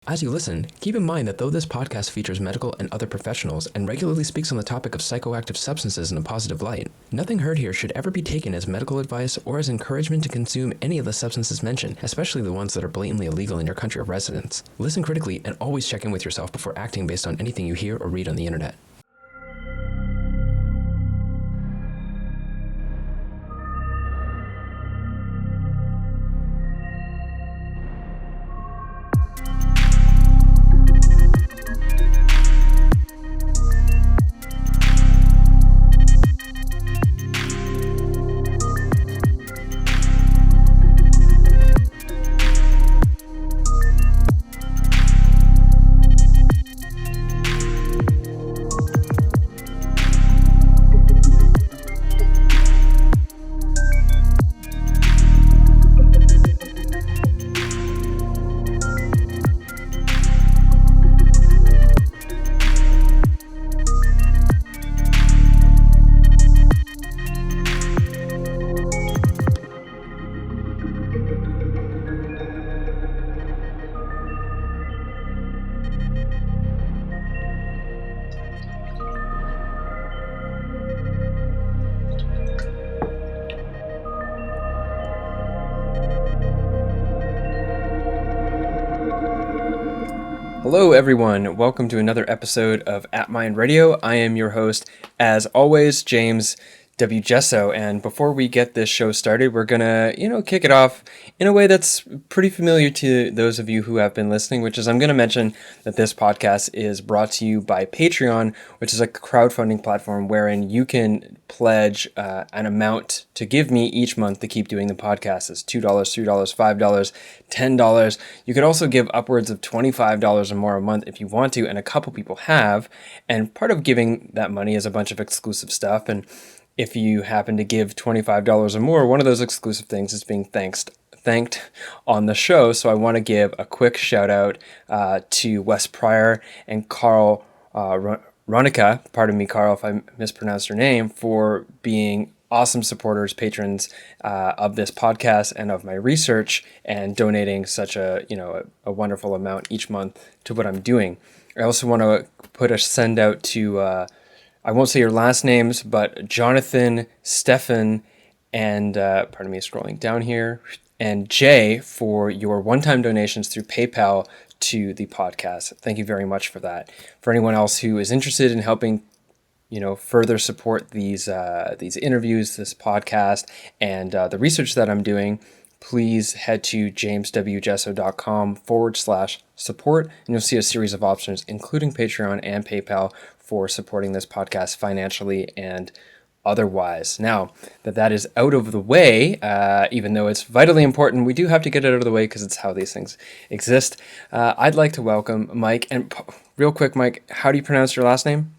As you listen, keep in mind that though this podcast features medical and other professionals and regularly speaks on the topic of psychoactive substances in a positive light, nothing heard here should ever be taken as medical advice or as encouragement to consume any of the substances mentioned, especially the ones that are blatantly illegal in your country of residence. Listen critically and always check in with yourself before acting based on anything you hear or read on the internet. Hello everyone, welcome to another episode of ATTMind Radio. I am your host, as always, James W. Gesso, and before we get this show started, we're gonna, kick it off in a way that's pretty familiar to those of you who have been listening, which is I'm gonna mention that this podcast is brought to you by Patreon, which is a crowdfunding platform wherein you can pledge an amount to give me each month to keep doing the podcast. It's $2, $3, $5, $10. You could also give upwards of $25 or more a month if you want to, and a couple people have, and part of giving that money is a bunch of exclusive stuff, and if you happen to give $25 or more, one of those exclusive things is being thanked on the show. So I want to give a quick shout out to Wes Pryor and Carl Ronica, pardon me, Carl, if I mispronounced your name, for being awesome supporters, patrons of this podcast and of my research, and donating such a wonderful amount each month to what I'm doing. I also want to put a send out to I won't say your last names, but Jonathan, Stefan, and pardon me, scrolling down here, and Jay for your one-time donations through PayPal to the podcast. Thank you very much for that. For anyone else who is interested in helping, further support these interviews, this podcast, and the research that I'm doing, please head to jameswgesso.com/support, and you'll see a series of options, including Patreon and PayPal, for supporting this podcast financially and otherwise. Now that is out of the way, even though it's vitally important, we do have to get it out of the way because it's how these things exist. I'd like to welcome Mike, and real quick, Mike, how do you pronounce your last name?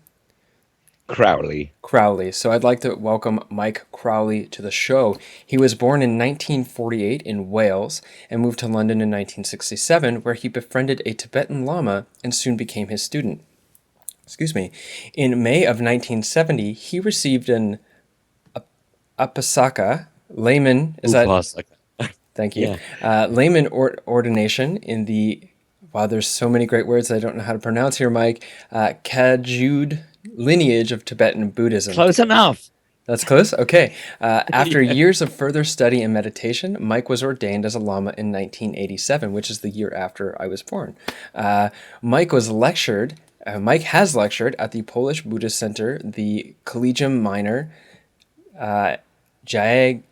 Crowley. So I'd like to welcome Mike Crowley to the show. He was born in 1948 in Wales and moved to London in 1967, where he befriended a Tibetan lama and soon became his student. In May of 1970, he received an Upasaka layman. Thank you. Yeah. Layman ordination in the. Wow, there's so many great words I don't know how to pronounce here, Mike. Kajud lineage of Tibetan Buddhism. Close enough. That's close? Okay. After years of further study and meditation, Mike was ordained as a lama in 1987, which is the year after I was born. Mike has lectured at the Polish Buddhist Center, the Collegium Minor, Jagiellonian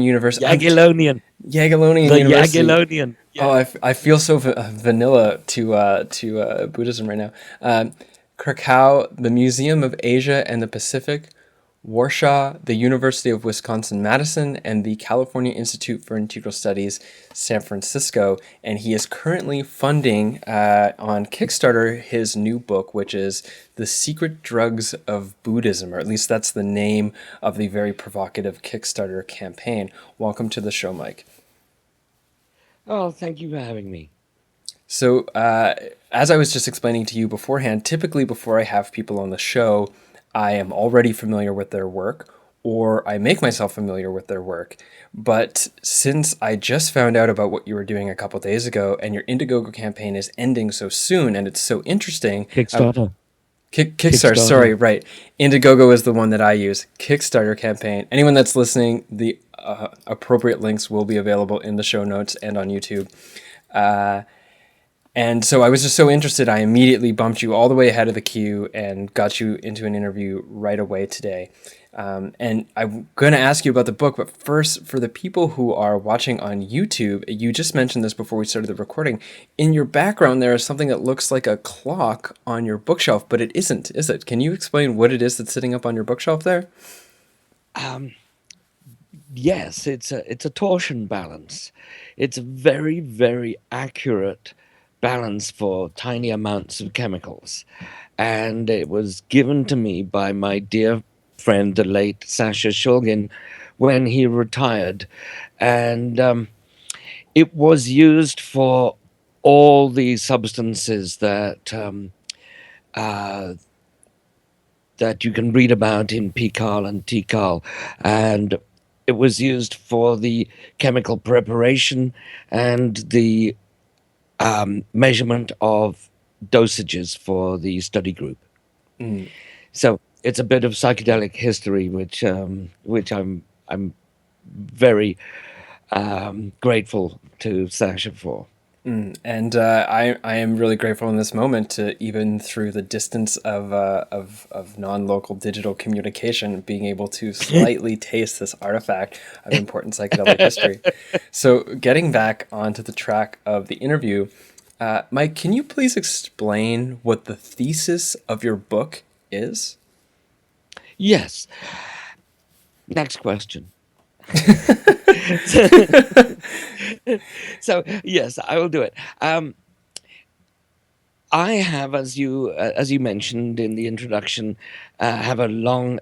University. Jagiellonian University. Jagiellonian. Yeah. Oh, I feel so vanilla to Buddhism right now. Krakow, the Museum of Asia and the Pacific, Warsaw, the University of Wisconsin-Madison, and the California Institute for Integral Studies, San Francisco. And he is currently funding on Kickstarter his new book, which is The Secret Drugs of Buddhism, or at least that's the name of the very provocative Kickstarter campaign. Welcome to the show, Mike. Oh, thank you for having me. So, as I was just explaining to you beforehand, typically before I have people on the show, I am already familiar with their work, or I make myself familiar with their work. But since I just found out about what you were doing a couple days ago, and your Indiegogo campaign is ending so soon, and it's so interesting, Kickstarter. Kickstarter, sorry, right. Indiegogo is the one that I use. Kickstarter campaign. Anyone that's listening, the appropriate links will be available in the show notes and on YouTube. And so I was just so interested, I immediately bumped you all the way ahead of the queue and got you into an interview right away today. And I'm going to ask you about the book, but first, for the people who are watching on YouTube, you just mentioned this before we started the recording. In your background, there is something that looks like a clock on your bookshelf, but it isn't, is it? Can you explain what it is that's sitting up on your bookshelf there? Yes, it's a torsion balance. It's a very, very accurate balance for tiny amounts of chemicals. And it was given to me by my dear friend, the late Sasha Shulgin, when he retired. And it was used for all the substances that you can read about in Pikal and Tikal. And it was used for the chemical preparation and the measurement of dosages for the study group. So it's a bit of psychedelic history, which I'm very grateful to Sasha for. And I am really grateful in this moment to, even through the distance of non-local digital communication, being able to slightly taste this artifact of important psychedelic history. So getting back onto the track of the interview, Mike, can you please explain what the thesis of your book is? Yes. Next question. So yes, I will do it. I have, as you mentioned in the introduction, have a long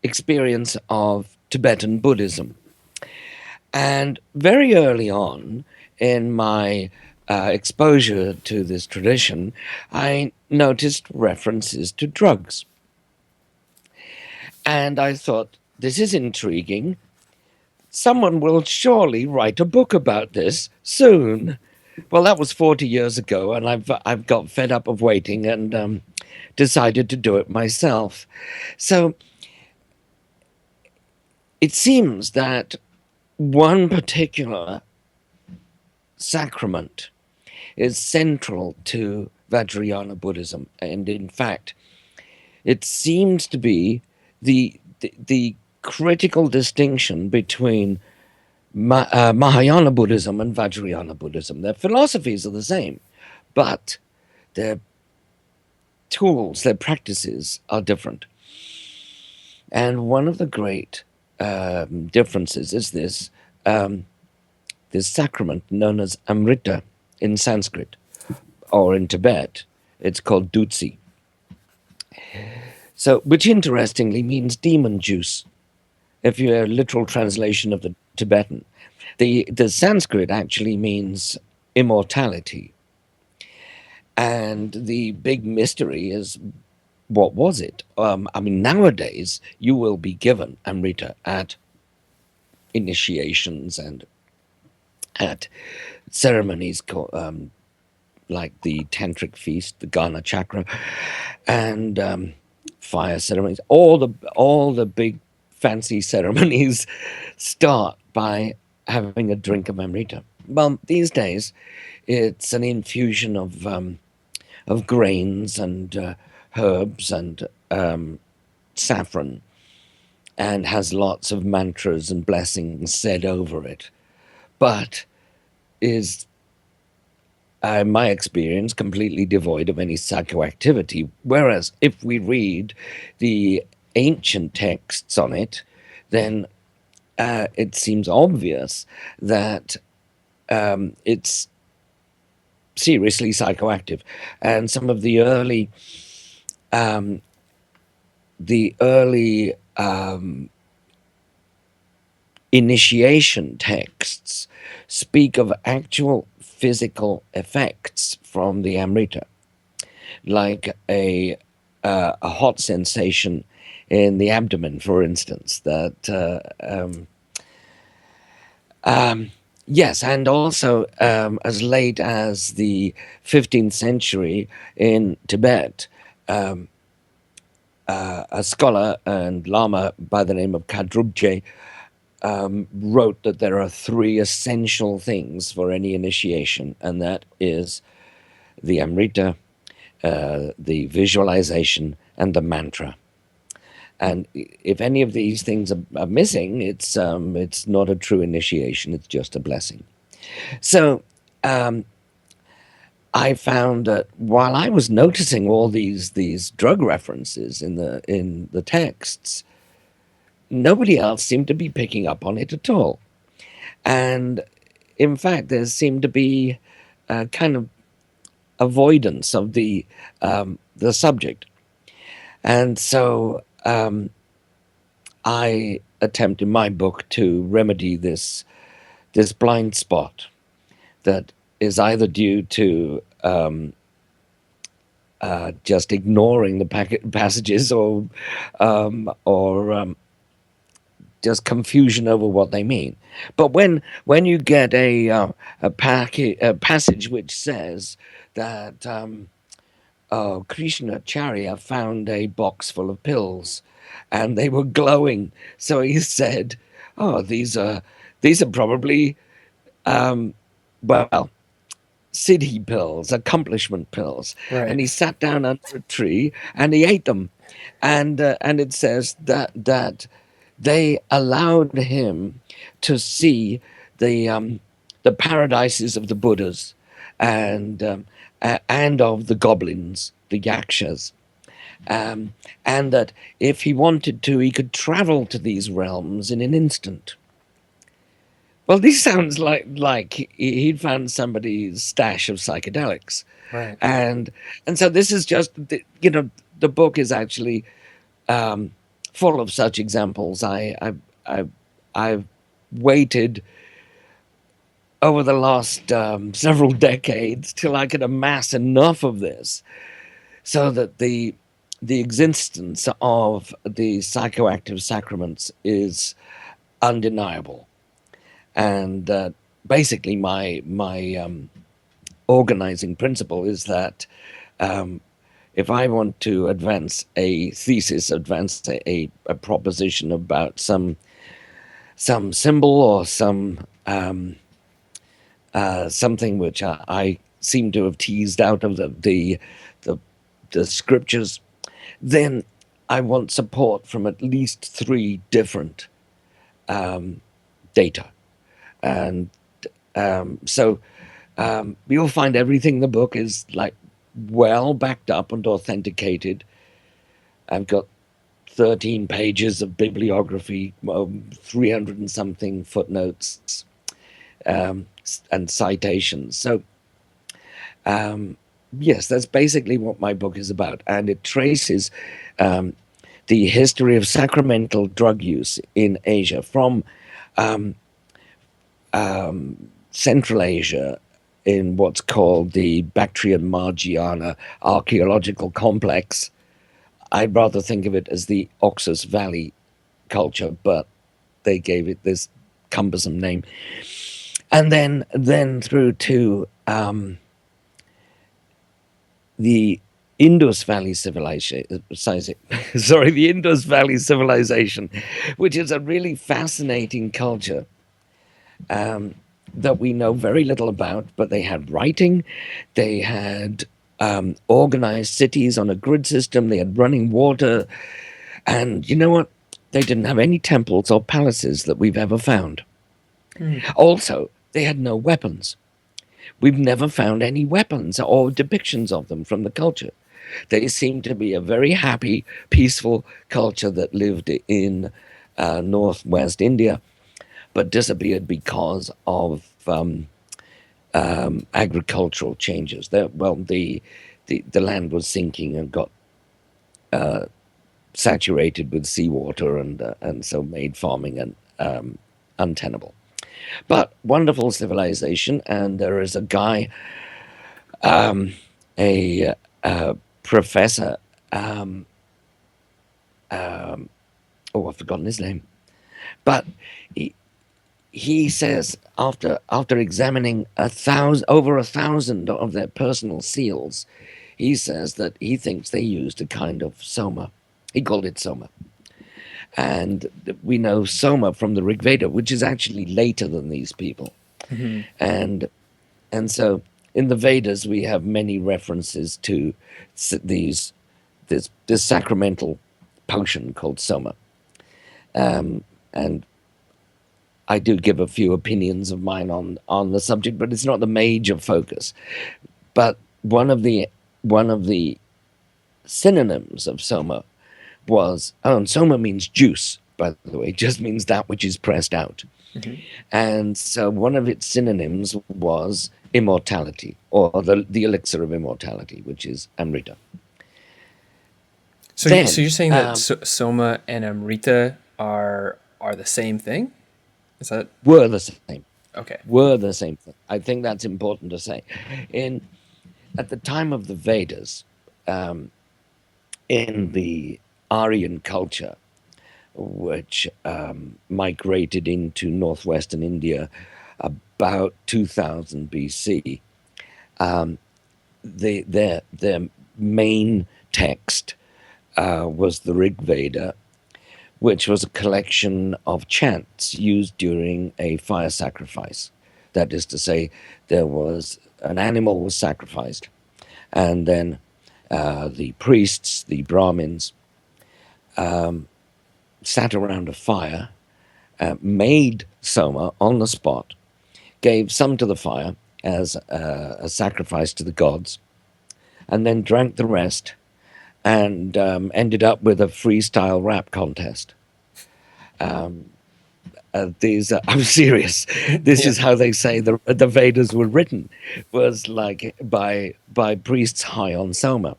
experience of Tibetan Buddhism, and very early on in my exposure to this tradition, I noticed references to drugs, and I thought, this is intriguing. Someone will surely write a book about this soon. Well, that was 40 years ago, and I've got fed up of waiting and decided to do it myself. So it seems that one particular sacrament is central to Vajrayana Buddhism, and in fact, it seems to be the critical distinction between Mahayana Buddhism and Vajrayana Buddhism. Their philosophies are the same, but their tools, their practices are different. And one of the great differences is this sacrament known as Amrita in Sanskrit, or in Tibet, it's called Dutsi. So, which interestingly means demon juice, if you're a literal translation of the Tibetan. The Sanskrit actually means immortality. And the big mystery is, what was it? Nowadays, you will be given Amrita at initiations and at ceremonies like the tantric feast, the Gana chakra, and fire ceremonies. All the big fancy ceremonies start by having a drink of Amrita. Well, these days, it's an infusion of grains and herbs and saffron, and has lots of mantras and blessings said over it, but is, in my experience, completely devoid of any psychoactivity. Whereas if we read the ancient texts on it, then it seems obvious that it's seriously psychoactive. And some of the early initiation texts speak of actual physical effects from the Amrita, like a hot sensation in the abdomen, for instance. Yes, and also as late as the 15th century in Tibet, a scholar and lama by the name of Kadrugje wrote that there are three essential things for any initiation, and that is the Amrita, the visualization, and the mantra. And if any of these things are missing, it's not a true initiation. It's just a blessing. So I found that while I was noticing all these drug references in the texts, nobody else seemed to be picking up on it at all. And in fact, there seemed to be a kind of avoidance of the subject. And so I attempt in my book to remedy this blind spot that is either due to just ignoring the passages or just confusion over what they mean. But when you get a passage which says that Krishnacharya found a box full of pills and they were glowing, so he said, "Oh, these are probably well, siddhi pills, accomplishment pills." Right. And he sat down under a tree and he ate them, and it says that they allowed him to see the paradises of the Buddhas and of the goblins, the yakshas, and that if he wanted to, he could travel to these realms in an instant. Well, this sounds like he'd found somebody's stash of psychedelics, Right. and so this is just the book is actually full of such examples. I've waited over the last several decades till I could amass enough of this so that the existence of the psychoactive sacraments is undeniable. And basically, my organizing principle is that if I want to advance a thesis, advance a proposition about some symbol or some something which I seem to have teased out of the scriptures, then I want support from at least three different data. And so you'll find everything in the book is like well backed up and authenticated. I've got 13 pages of bibliography, 300 and something footnotes, and citations. So yes, that's basically what my book is about. And it traces the history of sacramental drug use in Asia from Central Asia in what's called the Bactrian-Margiana archaeological complex. I'd rather think of it as the Oxus Valley culture, but they gave it this cumbersome name. And then through to the Indus Valley civilization, the Indus Valley civilization, which is a really fascinating culture that we know very little about, but they had writing, they had organized cities on a grid system, they had running water, and you know what? They didn't have any temples or palaces that we've ever found. Also, they had no weapons. We've never found any weapons or depictions of them from the culture. They seem to be a very happy, peaceful culture that lived in northwest India, but disappeared because of agricultural changes. The land was sinking and got saturated with seawater, and so made farming untenable. But wonderful civilization, and there is a guy, a professor I've forgotten his name, but he says after examining over a thousand of their personal seals, he says that he thinks they used a kind of soma. He called it soma. And we know Soma from the Rig Veda, which is actually later than these people. Mm-hmm. And so in the Vedas, we have many references to this sacramental potion called Soma. And I do give a few opinions of mine on the subject, but it's not the major focus. But one of the synonyms of Soma was, and Soma means juice, by the way, it just means that which is pressed out. Mm-hmm. And so one of its synonyms was immortality, or the elixir of immortality, which is Amrita. So you're saying that Soma and Amrita are the same thing? Is that were the same? Okay. Were the same thing. I think that's important to say. At the time of the Vedas, in the Aryan culture, which migrated into northwestern India about 2000 BC, their main text was the Rig Veda, which was a collection of chants used during a fire sacrifice. That is to say, an animal was sacrificed, and then the priests, the Brahmins, sat around a fire, made soma on the spot, gave some to the fire as a sacrifice to the gods, and then drank the rest, and ended up with a freestyle rap contest. I'm serious. This is how they say the Vedas were written, was like by priests high on soma.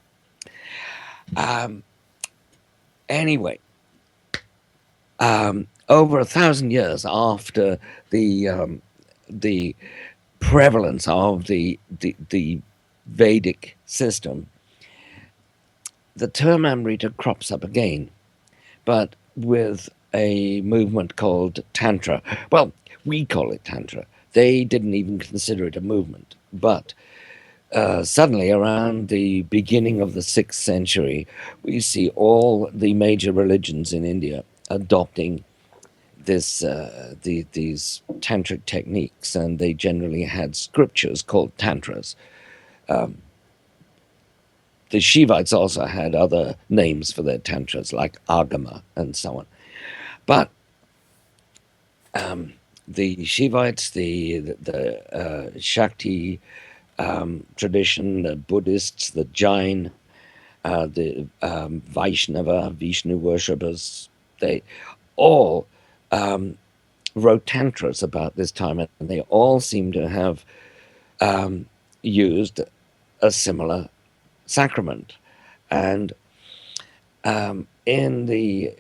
Anyway, over 1,000 years after the prevalence of the Vedic system, the term Amrita crops up again, but with a movement called Tantra. Well, we call it Tantra. They didn't even consider it a movement. But suddenly, around the beginning of the 6th century, we see all the major religions in India adopting these tantric techniques, and they generally had scriptures called tantras. The Shivites also had other names for their tantras, like Agama and so on. But the Shivites, the Shakti tradition, the Buddhists, the Jain, the Vaishnava, Vishnu worshippers, they all wrote tantras about this time, and they all seem to have used a similar sacrament. And in the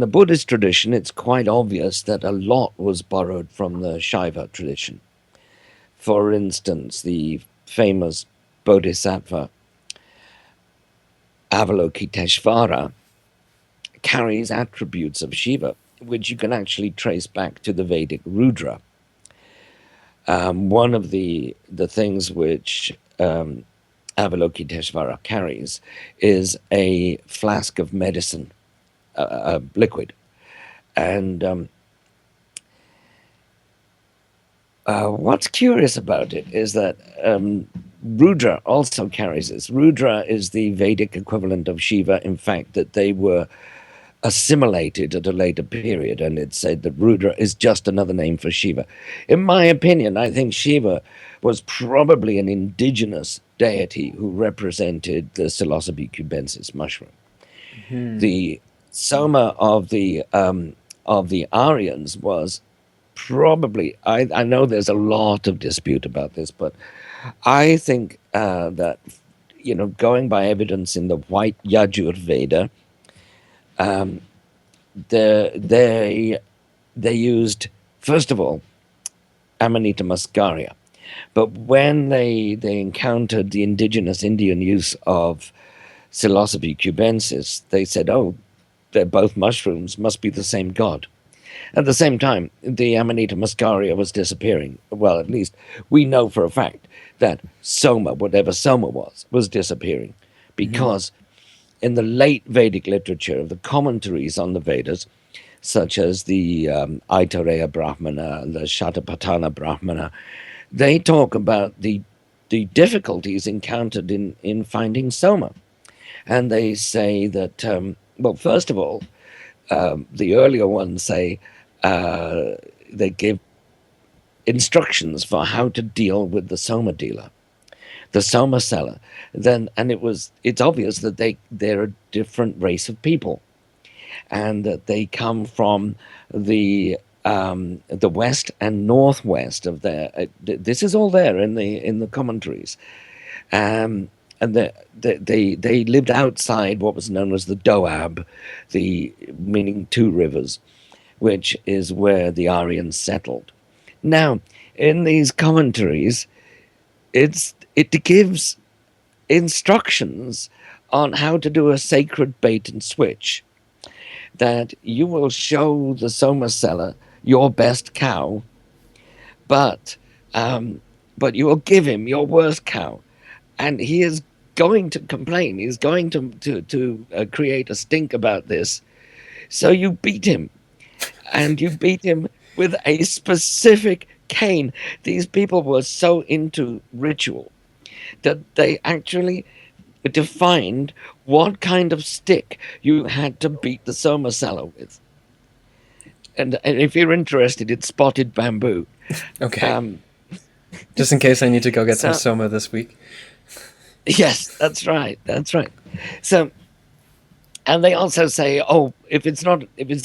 Buddhist tradition, it's quite obvious that a lot was borrowed from the Shaiva tradition. For instance, the famous Bodhisattva Avalokiteshvara carries attributes of Shiva, which you can actually trace back to the Vedic Rudra. One of the things which Avalokiteshvara carries is a flask of medicine, liquid. And what's curious about it is that Rudra also carries this. Rudra is the Vedic equivalent of Shiva, in fact, that they were assimilated at a later period, and it said that Rudra is just another name for Shiva. In my opinion, I think Shiva was probably an indigenous deity who represented the Psilocybe cubensis mushroom. Mm-hmm. The Soma of the Aryans was probably, I know there's a lot of dispute about this, but I think that, going by evidence in the White Yajur Veda, they used, first of all, Amanita muscaria. But when they encountered the indigenous Indian use of Psilocybe cubensis, they said, oh, they're both mushrooms, must be the same god. At the same time, the Amanita muscaria was disappearing. Well, at least we know for a fact that Soma, whatever Soma was disappearing, because in the late Vedic literature of the commentaries on the Vedas, such as the Aitareya Brahmana, the Shatapatana Brahmana, they talk about the difficulties encountered in finding Soma. And they say that, well, first of all, the earlier ones say they give instructions for how to deal with the Soma dealer, the Soma seller. And it's obvious that they're a different race of people, and that they come from the west and northwest of their. This is all there in the commentaries, and they lived outside what was known as the Doab, meaning two rivers, which is where the Aryans settled. Now, in these commentaries, it gives instructions on how to do a sacred bait and switch, that you will show the Soma seller your best cow, but you will give him your worst cow, and he is going to complain. He's going to create a stink about this. So you beat him, and you beat him with a specific cane. These people were so into ritual that they actually defined what kind of stick you had to beat the Soma seller with. And if you're interested, it's spotted bamboo. Okay. Just in case I need to go get some Soma this week. Yes, that's right. That's right. So, and they also say, oh, if it's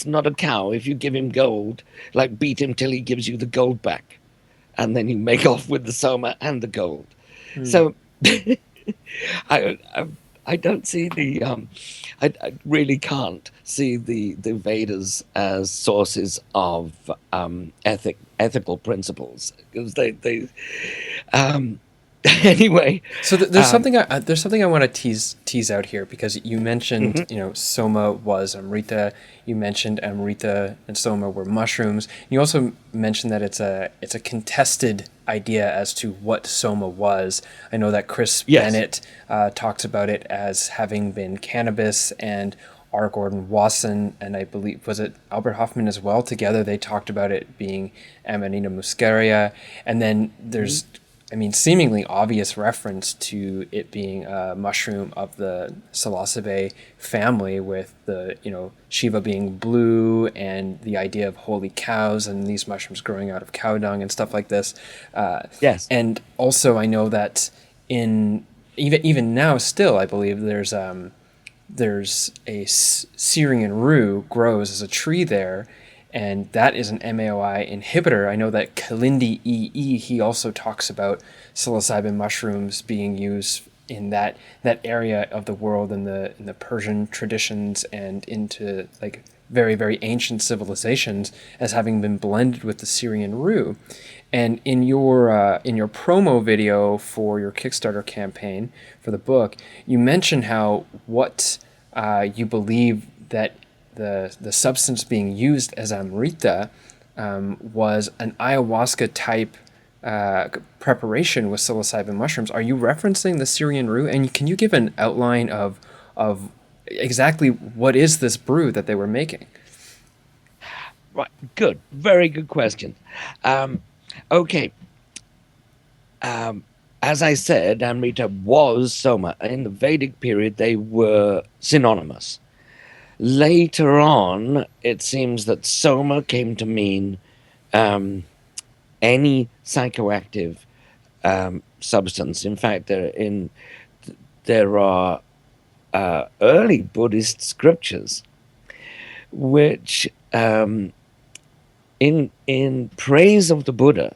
not a cow, if you give him gold, like beat him till he gives you the gold back, and then you make off with the Soma and the gold. So, I don't see I really can't see the Vedas as sources of ethical principles, because they anyway. So there's something I want to tease out here, because you mentioned Soma was Amrita. You mentioned Amrita and Soma were mushrooms. You also mentioned that it's a contested idea as to what Soma was. I know that Chris Bennett talks about it as having been cannabis, and R. Gordon Wasson, and I believe, was it Albert Hoffman as well? Together they talked about it being Amanita muscaria. And then there's seemingly obvious reference to it being a mushroom of the Psilocybe family, with the, Shiva being blue, and the idea of holy cows and these mushrooms growing out of cow dung and stuff like this. Yes. And also I know that even now still, I believe there's a Syrian rue grows as a tree there, and that is an MAOI inhibitor. I know that Kalindi EE, he also talks about psilocybin mushrooms being used in that area of the world, in the Persian traditions, and into like very, very ancient civilizations, as having been blended with the Syrian rue. And in your promo video for your Kickstarter campaign for the book, you mention how what you believe that the substance being used as Amrita was an ayahuasca type preparation with psilocybin mushrooms. Are you referencing the Syrian rue? And can you give an outline of exactly what is this brew that they were making? Right, good, very good question. Okay. As I said, Amrita was Soma. In the Vedic period, they were synonymous. Later on, it seems that Soma came to mean any psychoactive substance. In fact, there are early Buddhist scriptures which, in praise of the Buddha,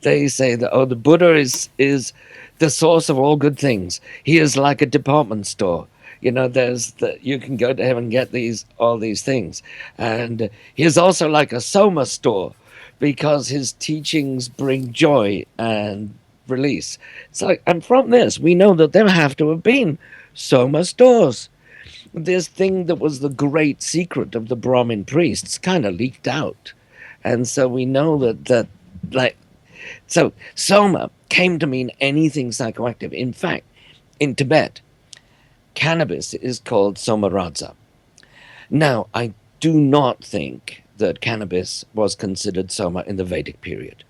they say that, the Buddha is the source of all good things. He is like a department store. You can go to heaven and get all these things. And he is also like a Soma store, because his teachings bring joy and release. And from this, we know that there have to have been Soma stores. this thing that was the great secret of the Brahmin priests kind of leaked out. And so we know that like, so soma came to mean anything psychoactive. In fact, in Tibet, cannabis is called somaradza. Now, I do not think that cannabis was considered soma in the Vedic period.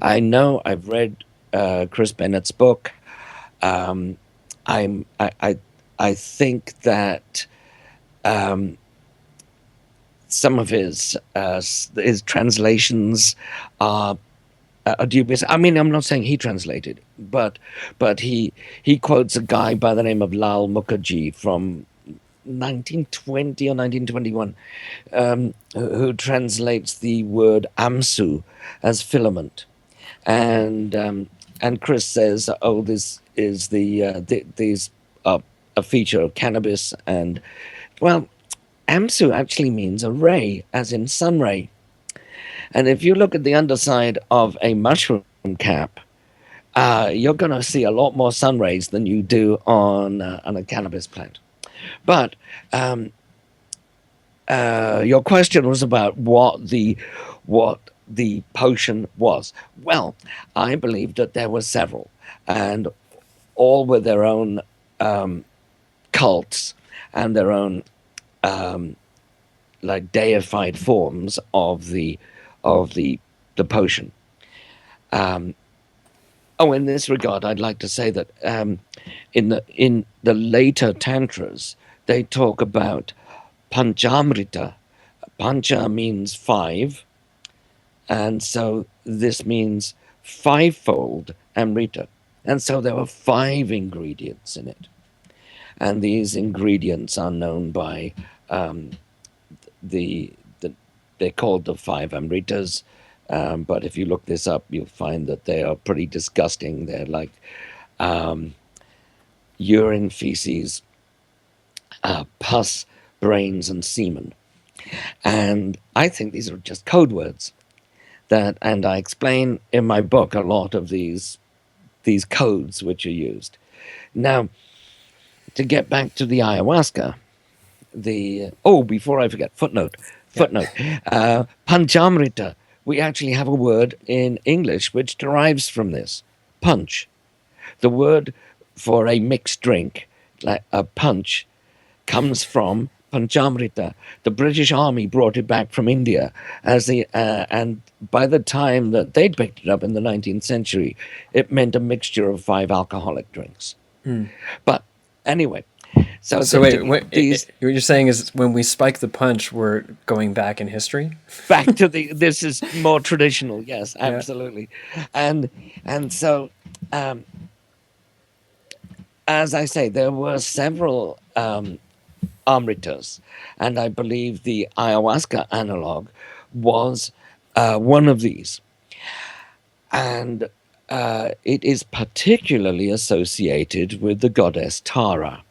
I know I've read Chris Bennett's book. Um, I think that some of his translations are dubious. I mean, I'm not saying he translated, but he quotes a guy by the name of Lal Mukherjee from 1920 or 1921, who translates the word amsu as filament, and Chris says, "Oh, this is these are a feature of cannabis," and well, amsu actually means a ray, as in sun ray. And if you look at the underside of a mushroom cap, you're going to see a lot more sun rays than you do on a cannabis plant. But your question was about what the potion was. Well, I believe that there were several, and all with their own cults and their own like deified forms of the potion. In this regard, I'd like to say that in the later tantras, they talk about panchamrita. Pancha means five, and so this means fivefold amrita. And so there were 5 ingredients in it. And these ingredients are known by they're called the 5 amritas. But if you look this up, you'll find that they are pretty disgusting. They're like urine, feces, pus, brains, and semen. And I think these are just code words. And I explain in my book a lot of these codes which are used. Now, to get back to the ayahuasca, before I forget, footnote, panchamrita. We actually have a word in English which derives from this, punch. The word for a mixed drink, like a punch, comes from panchamrita. The British Army brought it back from India and by the time that they'd picked it up in the 19th century, it meant a mixture of 5 alcoholic drinks. But anyway, so wait, what you're saying is when we spike the punch, we're going back in history? Back to this is more traditional, yes, absolutely. Yeah. And so, as I say, there were several amritas, and I believe the ayahuasca analog was one of these. And it is particularly associated with the goddess Tara.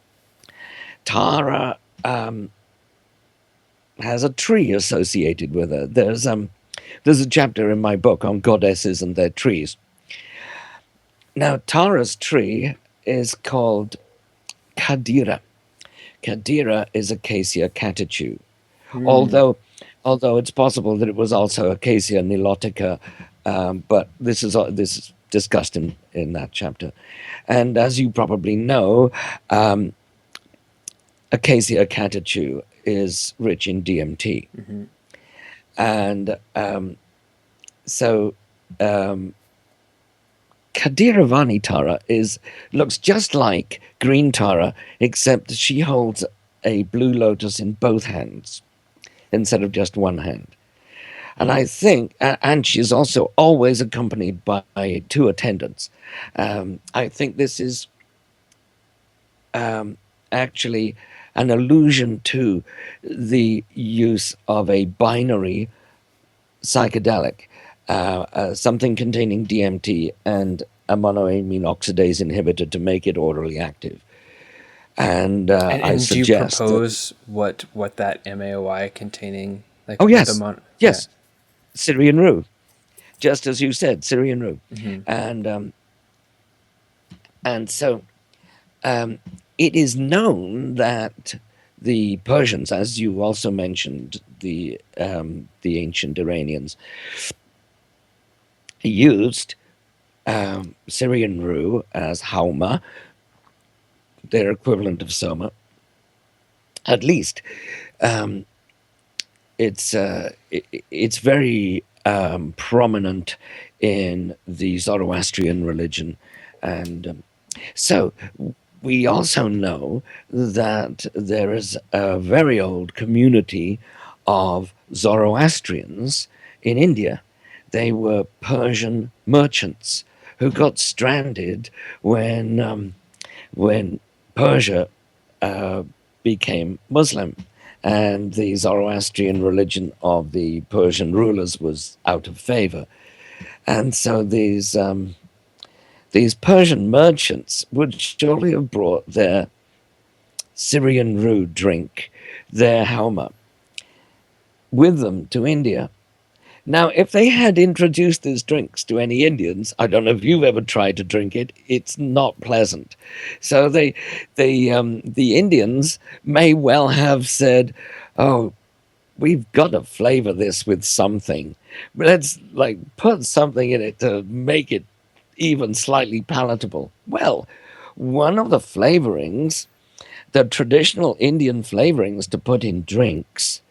Tara has a tree associated with her. There's a chapter in my book on goddesses and their trees. Now, Tara's tree is called Kadira. Kadira is Acacia catechu, although it's possible that it was also Acacia nilotica, but this is discussed in that chapter. And as you probably know, Acacia catechu is rich in DMT. And so Kadiravani Tara looks just like green Tara, except she holds a blue lotus in both hands instead of just one hand. And I think, and she's also always accompanied by 2 attendants. I think this is actually an allusion to the use of a binary psychedelic, something containing DMT and a monoamine oxidase inhibitor to make it orally active. And I suggest. Do you propose what that MAOI containing? Like, oh yes, yes, Syrian rue, just as you said, Syrian rue, and so it is known that the Persians, as you also mentioned, the ancient Iranians used Syrian rue as hauma, their equivalent of soma. At least um, it's very prominent in the Zoroastrian religion, and so we also know that there is a very old community of Zoroastrians in India. They were Persian merchants who got stranded when Persia uh, became Muslim, and the Zoroastrian religion of the Persian rulers was out of favor. And so these Persian merchants would surely have brought their Syrian rue drink, their halma, with them to India. Now, if they had introduced these drinks to any Indians, I don't know if you've ever tried to drink it, it's not pleasant. So the Indians may well have said, "Oh, we've got to flavor this with something. Let's like put something in it to make it even slightly palatable." Well, one of the flavorings, the traditional Indian flavorings to put in drinks,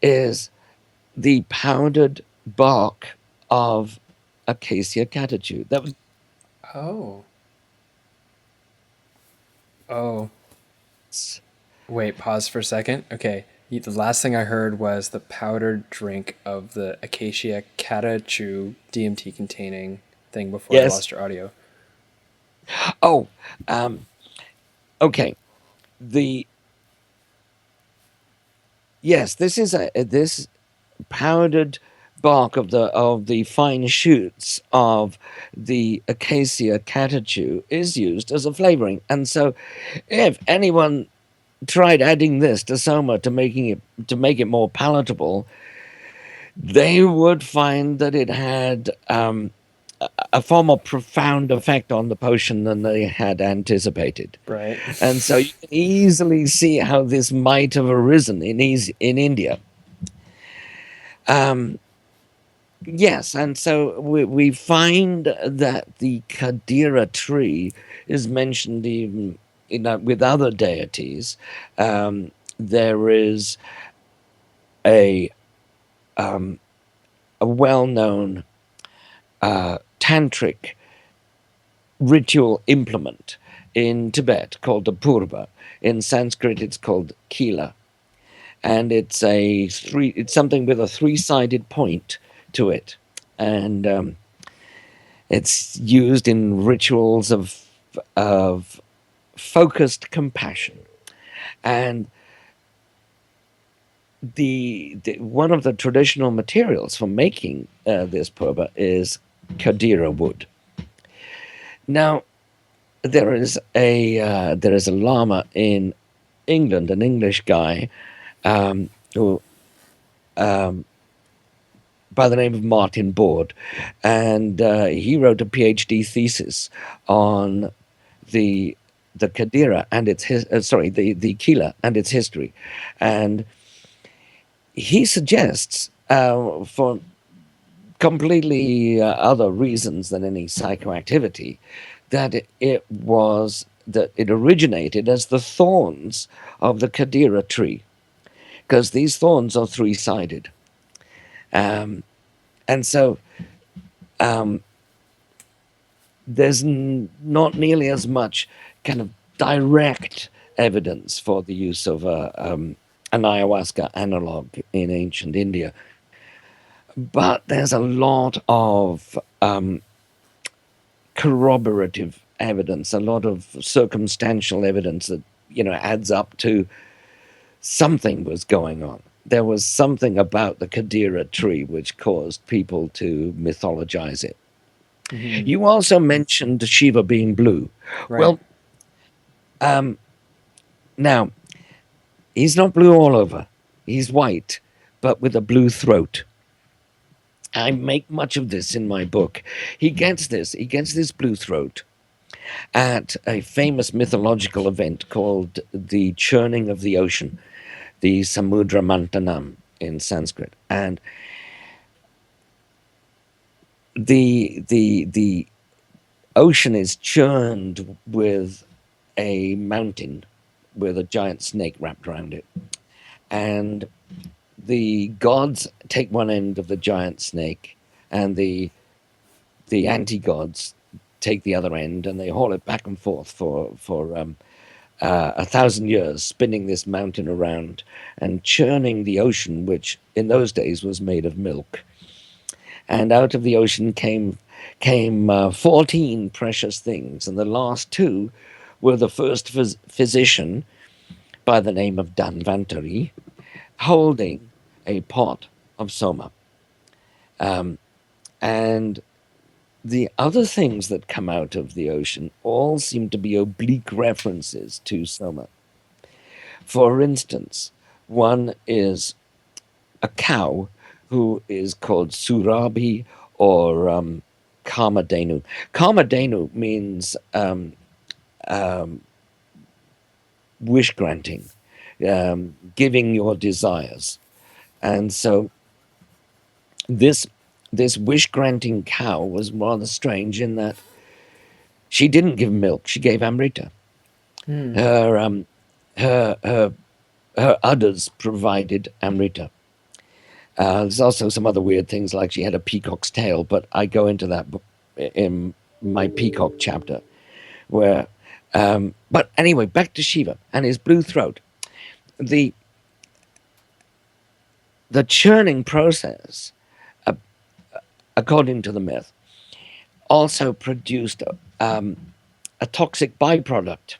is the powdered bark of Acacia catechu. That was Oh. Oh. Wait, pause for a second. Okay. The last thing I heard was the powdered drink of the Acacia Catechu DMT containing thing before I yes. lost your audio. Oh, okay. The yes, this is this powdered bark of the fine shoots of the Acacia catechu is used as a flavoring, and so if anyone tried adding this to soma to make it more palatable, they would find that it had a far more profound effect on the potion than they had anticipated. Right. And so you can easily see how this might have arisen in India. Yes, and so we find that the Kadira tree is mentioned even with other deities. There is a well-known tantric ritual implement in Tibet called Apoorva. In Sanskrit, it's called Kila, and it's something with a three-sided point to it, and it's used in rituals of focused compassion. And the one of the traditional materials for making this purba is Kadira wood. Now, there is a lama in England, an English guy, who by the name of Martin Board, and he wrote a PhD thesis on the Kadira and its the Kila and its history, and he suggests for completely other reasons than any psychoactivity that it originated as the thorns of the Kadira tree, because these thorns are three-sided. And so there's not nearly as much kind of direct evidence for the use of an ayahuasca analog in ancient India. But there's a lot of corroborative evidence, a lot of circumstantial evidence that, adds up to something was going on. There was something about the Kadira tree which caused people to mythologize it. Mm-hmm. You also mentioned Shiva being blue. Right. Well, now, he's not blue all over. He's white, but with a blue throat. I make much of this in my book. He gets this blue throat, at a famous mythological event called the Churning of the Ocean, the Samudra Mantanam in Sanskrit. And the ocean is churned with a mountain with a giant snake wrapped around it. And the gods take one end of the giant snake, and the anti-gods take the other end, and they haul it back and forth for 1,000 years, spinning this mountain around and churning the ocean, which in those days was made of milk. And out of the ocean came 14 precious things, and the last two were the first physician by the name of Dhanvantari, holding a pot of Soma. And the other things that come out of the ocean all seem to be oblique references to Soma. For instance, one is a cow who is called Surabhi or Kamadhenu. Kamadhenu means wish granting, giving your desires. And so this wish granting cow was rather strange in that she didn't give milk; she gave Amrita. Her udders provided Amrita. There's also some other weird things, like she had a peacock's tail, but I go into that in my peacock chapter. But anyway, back to Shiva and his blue throat. The churning process, according to the myth, also produced a toxic byproduct,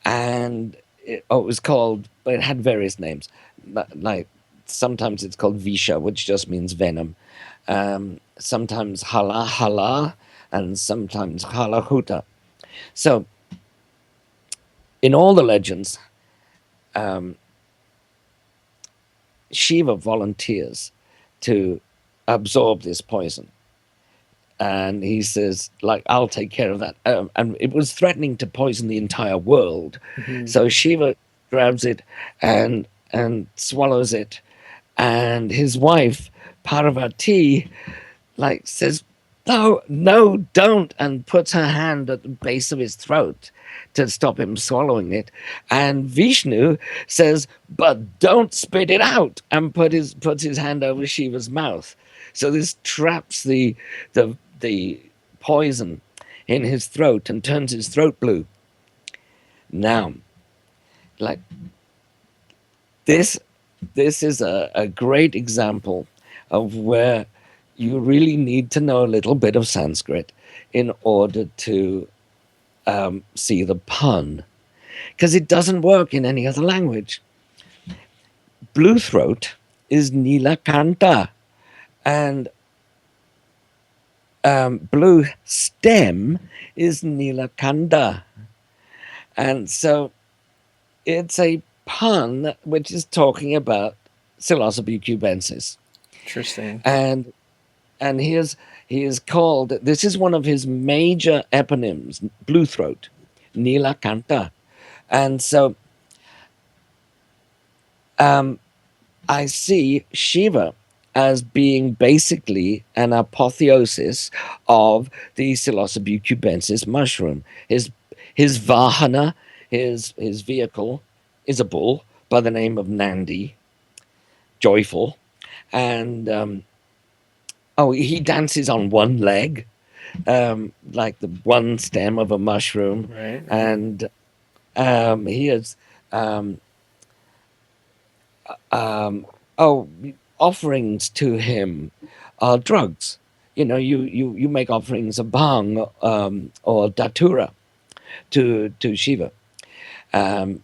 and it was called. It had various names, like sometimes it's called Visha, which just means venom. Sometimes Hala, and sometimes Halahuta. So, in all the legends, Shiva volunteers to absorb this poison. And he says, like, I'll take care of that. And it was threatening to poison the entire world. So Shiva grabs it and swallows it. And his wife, Parvati, like, says, no, don't, and puts her hand at the base of his throat to stop him swallowing it. And Vishnu says, but don't spit it out, and puts his hand over Shiva's mouth. So this traps the poison in his throat and turns his throat blue. Now, like, this is a great example of where you really need to know a little bit of Sanskrit in order to see the pun, because it doesn't work in any other language. Blue throat is Nilakanta, and blue stem is Nilakanda. And so it's a pun which is talking about Psilocybe cubensis. Interesting. And he is called, this is one of his major eponyms, blue throat, Nilakanta. And so I see Shiva as being basically an apotheosis of the Psilocybe cubensis mushroom. His vahana, his vehicle, is a bull by the name of Nandi, joyful, and he dances on one leg, like the one stem of a mushroom, Right. and he is offerings to him are drugs. You make offerings of bhang or datura to Shiva, and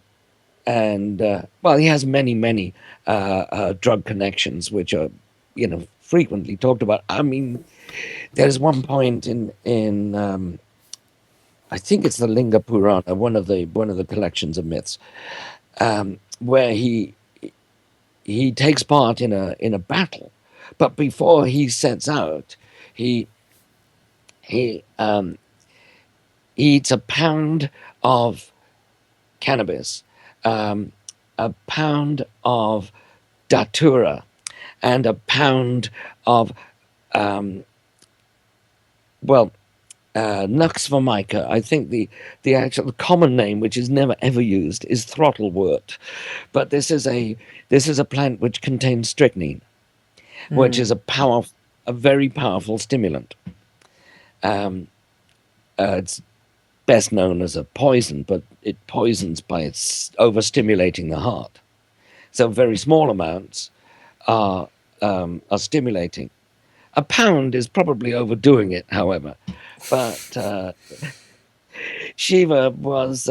he has many drug connections which are frequently talked about. I mean, there's one point in I think it's the Linga Purana, one of the collections of myths, where he takes part in a battle, but before he sets out, he he eats a pound of cannabis, a pound of datura, and a pound of nux vomica. I think the actual common name, which is never ever used, is throttlewort, but this is a plant which contains strychnine, which is a very powerful stimulant. It's best known as a poison, but it poisons by its overstimulating the heart. So very small amounts are stimulating. A pound is probably overdoing it, however, but Shiva was.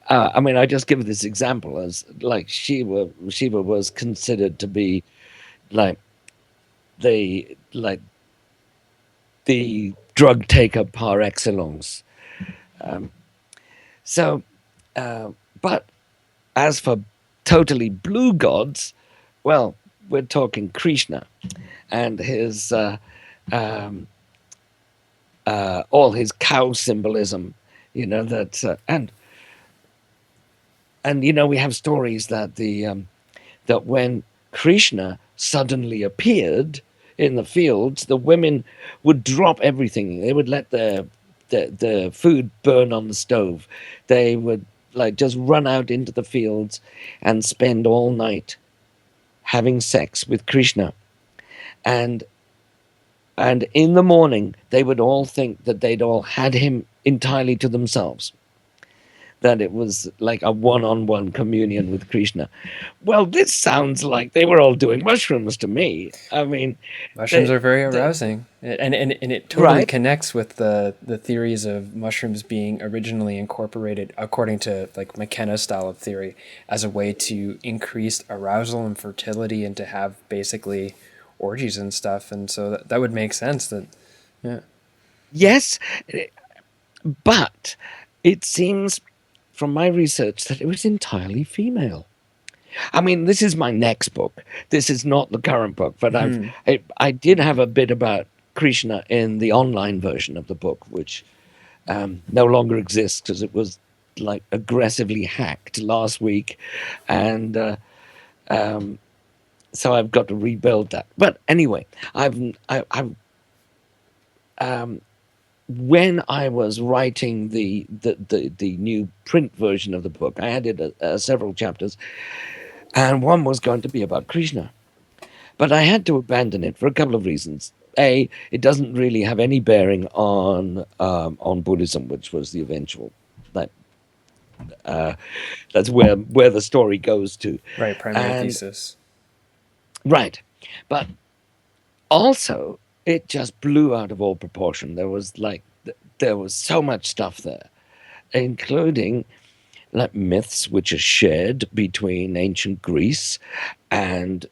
I mean, I just give this example as like Shiva was considered to be like like the drug taker par excellence. So, but as for totally blue gods, well, we're talking Krishna and his all his cow symbolism, and we have stories that that when Krishna suddenly appeared in the fields, the women would drop everything. They would let the food burn on the stove. They would like just run out into the fields and spend all night having sex with Krishna. And in the morning, they would all think that they'd all had him entirely to themselves, that it was like a one-on-one communion with Krishna. Well, this sounds like they were all doing mushrooms to me. I mean, Mushrooms are very arousing, and it totally right? connects with the theories of mushrooms being originally incorporated, according to like McKenna's style of theory, as a way to increase arousal and fertility, and to have basically orgies and stuff. And so that would make sense. That, yeah. Yes, but it seems from my research that it was entirely female. I mean, this is my next book. This is not the current book, but I did have a bit about Krishna in the online version of the book, which no longer exists because it was like aggressively hacked last week, and so I've got to rebuild that. But anyway, when I was writing the new print version of the book, I added several chapters, and one was going to be about Krishna. But I had to abandon it for a couple of reasons. A, it doesn't really have any bearing on Buddhism, which was the eventual. That that's where the story goes to. Right, primary And thesis. right, but also it just blew out of all proportion. There was so much stuff there, including like myths which are shared between ancient Greece and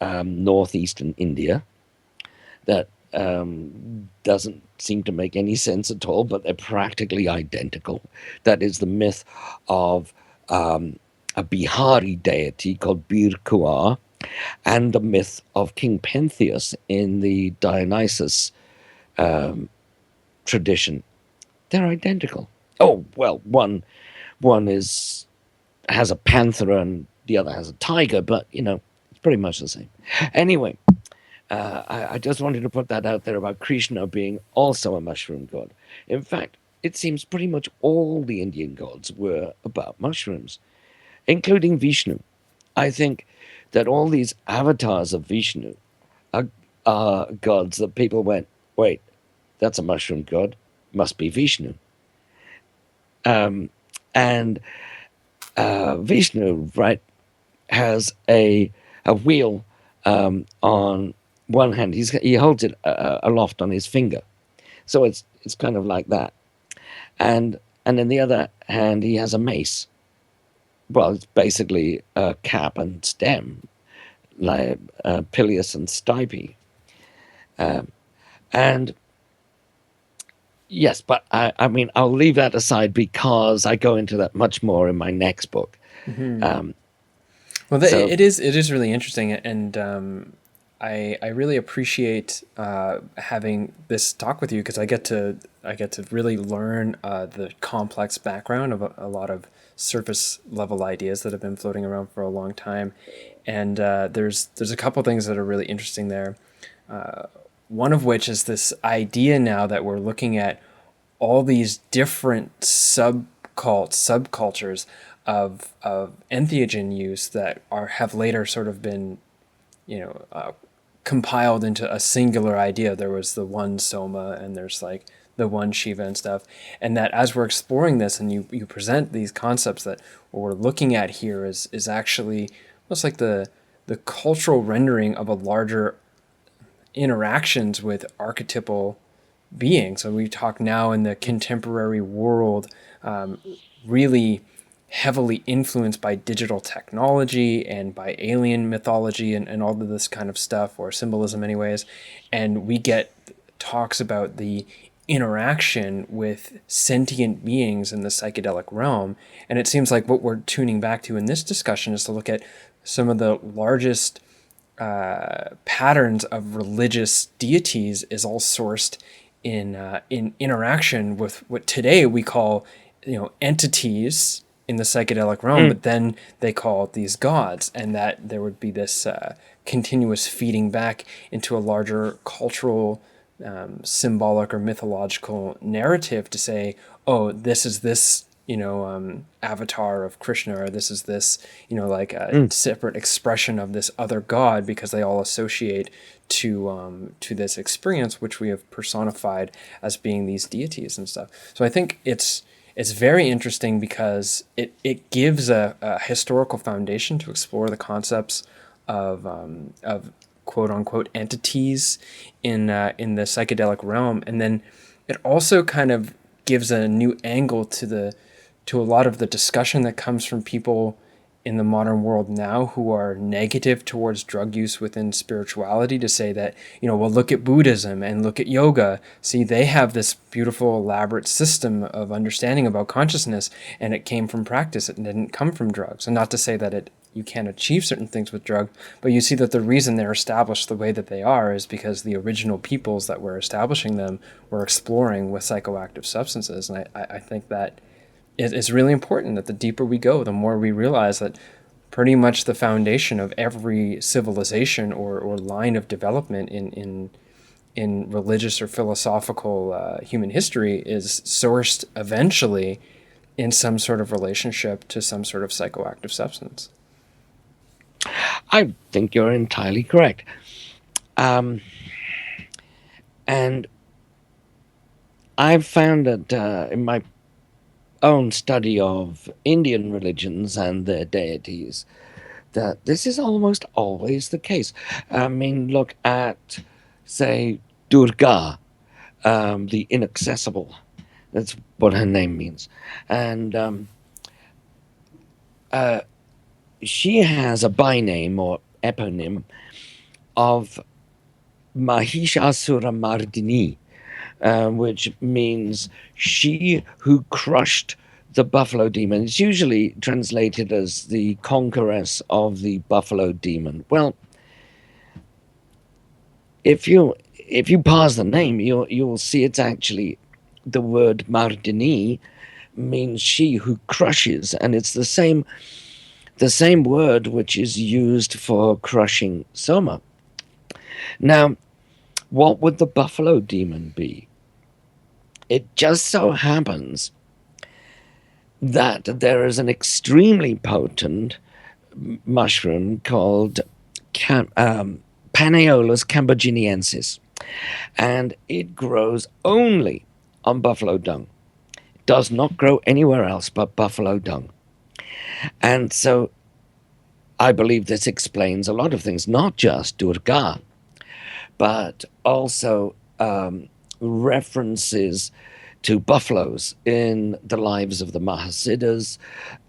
northeastern India that doesn't seem to make any sense at all, but they're practically identical. That is the myth of a Bihari deity called Bir Kuar, and the myth of King Pentheus in the Dionysus tradition. They're identical. Oh well, one has a panther and the other has a tiger, but it's pretty much the same. Anyway, I just wanted to put that out there about Krishna being also a mushroom god. In fact, it seems pretty much all the Indian gods were about mushrooms, including Vishnu. I think that all these avatars of Vishnu are gods that people went, wait, that's a mushroom god, must be Vishnu. And Vishnu, right, has a wheel on one hand. He holds it aloft on his finger, so it's kind of like that. And in the other hand, he has a mace. Well, it's basically a cap and stem, like Peleus and Stipe. And yes, but I mean, I'll leave that aside because I go into that much more in my next book. Well, it is really interesting, and I really appreciate having this talk with you because I get to really learn the complex background of a lot of surface level ideas that have been floating around for a long time, and there's a couple things that are really interesting there. One of which is this idea now that we're looking at all these different subcultures of entheogen use that have later sort of been, compiled into a singular idea. There was the one Soma, and there's like the one Shiva and stuff. And that as we're exploring this, and you present these concepts, that what we're looking at here is actually almost like the cultural rendering of a larger interactions with archetypal beings. So we talk now in the contemporary world, really heavily influenced by digital technology and by alien mythology and all of this kind of stuff, or symbolism anyways. And we get talks about the interaction with sentient beings in the psychedelic realm. And it seems like what we're tuning back to in this discussion is to look at some of the largest patterns of religious deities is all sourced in interaction with what today we call, entities in the psychedelic realm, but then they call these gods, and that there would be this continuous feeding back into a larger cultural, symbolic or mythological narrative to say, oh, this is this, avatar of Krishna, or this is this, like a separate expression of this other god, because they all associate to this experience, which we have personified as being these deities and stuff. So I think it's very interesting because it gives a historical foundation to explore the concepts of quote unquote entities in the psychedelic realm, and then it also kind of gives a new angle to a lot of the discussion that comes from people in the modern world now who are negative towards drug use within spirituality, to say that, well, look at Buddhism and look at yoga. See, they have this beautiful, elaborate system of understanding about consciousness, and it came from practice. It didn't come from drugs. And not to say that you can't achieve certain things with drug, but you see that the reason they're established the way that they are is because the original peoples that were establishing them were exploring with psychoactive substances. And I think that it's really important that the deeper we go, the more we realize that pretty much the foundation of every civilization or line of development in religious or philosophical human history is sourced eventually in some sort of relationship to some sort of psychoactive substance. I think you're entirely correct. And I've found that in my own study of Indian religions and their deities, that this is almost always the case. I mean, look at, say, Durga, the inaccessible. That's what her name means. And she has a byname or eponym of Mahishasura Mardini, which means she who crushed the buffalo demon. It's usually translated as the conqueress of the buffalo demon. Well, if you parse the name, you'll see it's actually the word Mardini means she who crushes, and it's the same word which is used for crushing Soma. Now, what would the buffalo demon be? It just so happens that there is an extremely potent mushroom called Panaeolus camboginiensis, and it grows only on buffalo dung. It does not grow anywhere else but buffalo dung. And so I believe this explains a lot of things, not just Durga, but also references to buffaloes in the lives of the Mahasiddhas,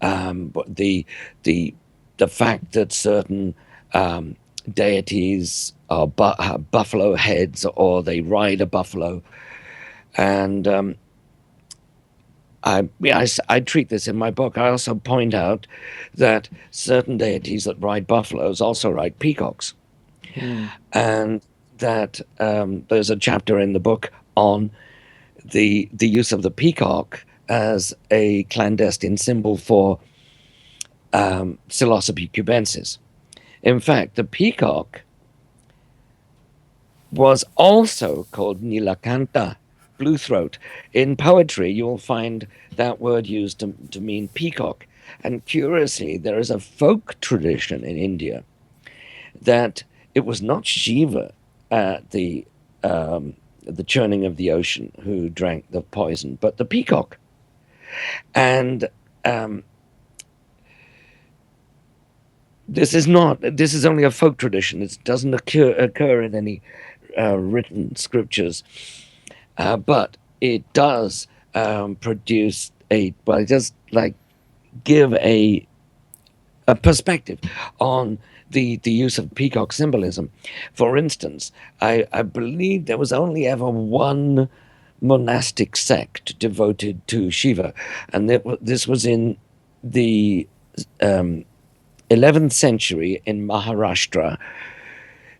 the fact that certain deities are have buffalo heads, or they ride a buffalo, and I treat this in my book. I also point out that certain deities that ride buffaloes also ride peacocks. Hmm. and that there's a chapter in the book on the use of the peacock as a clandestine symbol for Psilocybe cubensis. In fact, the peacock was also called Nilakanta, blue throat. In poetry, you'll find that word used to mean peacock. And curiously, there is a folk tradition in India that it was not Shiva at the churning of the ocean who drank the poison, but the peacock. And um, this is only a folk tradition. It doesn't occur in any written scriptures, but it does produce it does like give a perspective on the use of peacock symbolism. For instance, I believe there was only ever one monastic sect devoted to Shiva, and this was in the um, 11th century in Maharashtra.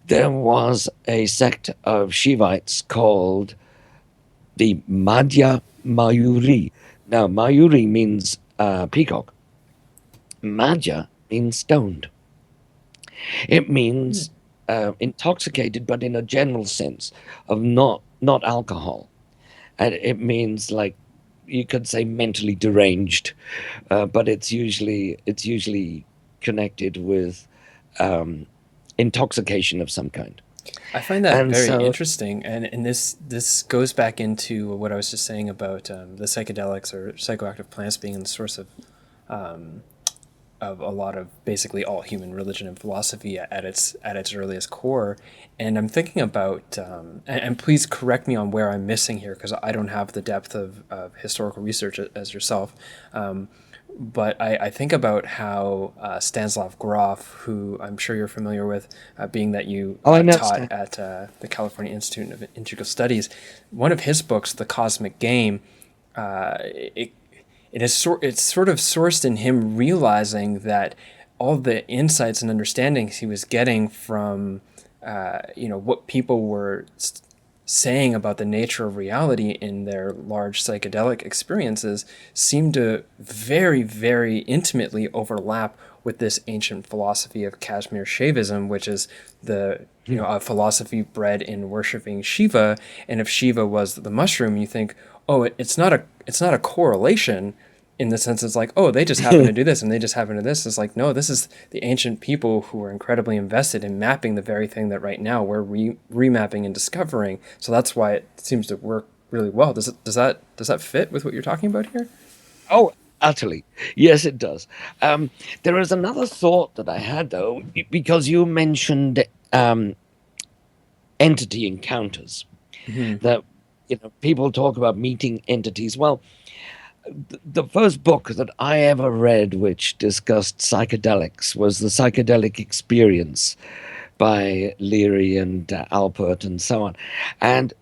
There was a sect of Shivites called the Madhya Mayuri. Now, Mayuri means peacock. Madhya means stoned. It means intoxicated, but in a general sense of not alcohol, and it means like you could say mentally deranged, but it's usually connected with intoxication of some kind. I find that And very so, interesting, and this goes back into what I was just saying about the psychedelics or psychoactive plants being the source of a lot of basically all human religion and philosophy at its earliest core. And I'm thinking about, and please correct me on where I'm missing here because I don't have the depth of historical research as yourself. But I think about how Stanislav Grof, who I'm sure you're familiar with, being that you oh, I know taught Stan. at the California Institute of Integral Studies, one of his books, The Cosmic Game, it it's sort of sourced in him realizing that all the insights and understandings he was getting from what people were saying about the nature of reality in their large psychedelic experiences seemed to very, very intimately overlap with this ancient philosophy of Kashmir Shaivism, which is a philosophy bred in worshiping Shiva. And if Shiva was the mushroom, you think, oh, it's not a correlation in the sense it's like, oh, they just happen to do this and they just happen to this. It's like, no, this is the ancient people who are incredibly invested in mapping the very thing that right now we're remapping and discovering. So that's why it seems to work really well. Does that fit with what you're talking about here? Oh, utterly. Yes, it does. There is another thought that I had though, because you mentioned um, entity encounters. Hmm. That people talk about meeting entities. Well, the first book that I ever read which discussed psychedelics was The Psychedelic Experience by Leary and Alpert and so on. And